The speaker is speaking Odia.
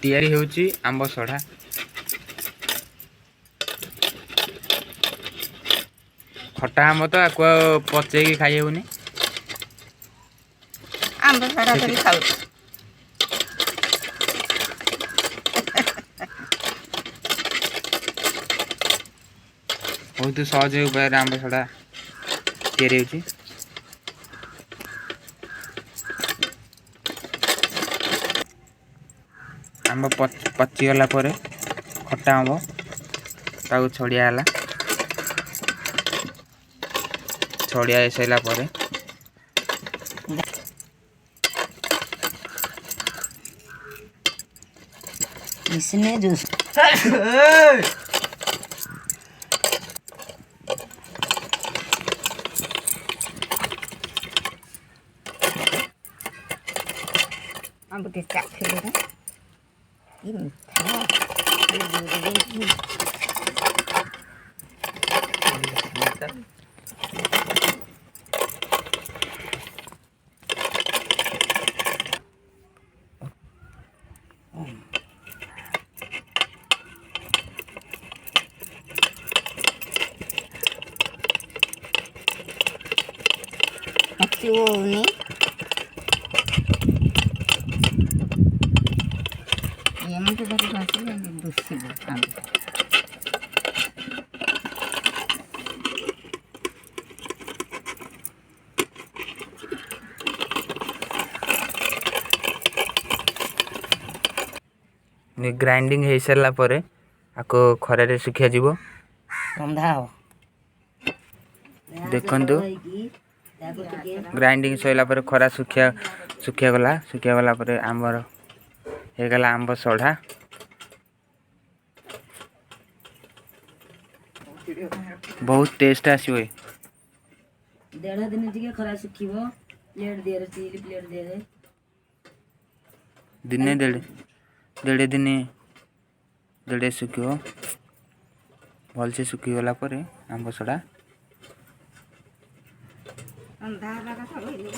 ତିଆରି ହେଉଛି ଆମ୍ବ ସଢ଼ା। ଖଟା ଆମ୍ବ ତ ଆକୁ ପଚେଇକି ଖାଇ ହେଉନି। ଆମ୍ବ ସଢ଼ା କରି ଖାଉଛୁ। ବହୁତ ସହଜ ଉପାୟରେ ଆମ୍ବ ସଢ଼ା ତିଆରି ହେଉଛି। ଆମ୍ବ ପଚିଗଲା ପରେ ଖଟା ଆମ୍ବ ତାକୁ ଛଡ଼ିଆ ହେଲା। ଛଡ଼ିଆ ହେଇସାରିଲା ପରେ इसने जूस हम तो चाखिले ना ये मिठा नहीं ଏମିତି ଧରି ଭାସିଲେ ଦୁଷିବ ଆମ୍ବ। ଗ୍ରାଇଣ୍ଡିଙ୍ଗ ହେଇସାରିଲା ପରେ ଆକୁ ଖରାରେ ଶୁଖିଯିବ। ରନ୍ଧା ହବ। ଦେଖନ୍ତୁ ଗ୍ରାଇଣ୍ଡିଙ୍ଗ ସରିଲା ପରେ ଖରା ଶୁଖିଗଲା ପରେ ଆମର ହେଇଗଲା ଆମ୍ବ ସଢ଼ା। ବହୁତ ଟେଷ୍ଟ ଆସିବ। ଦେଢ଼ ଦିନ ଟିକେ ଖରା ଶୁଖିବ। ପ୍ଲେଟ୍ ଦିଅରେ ଷ୍ଟିଲ ପ୍ଲେଟ୍ ଦିଅରେ ଦିନେ ଦେଢ଼ ଦିନ ଶୁଖିବ। ଭଲସେ ଶୁଖିଗଲା ପରେ ଆମ୍ବ ସଢ଼ା ରନ୍ଧା ହେବା କଥା କହିଲି।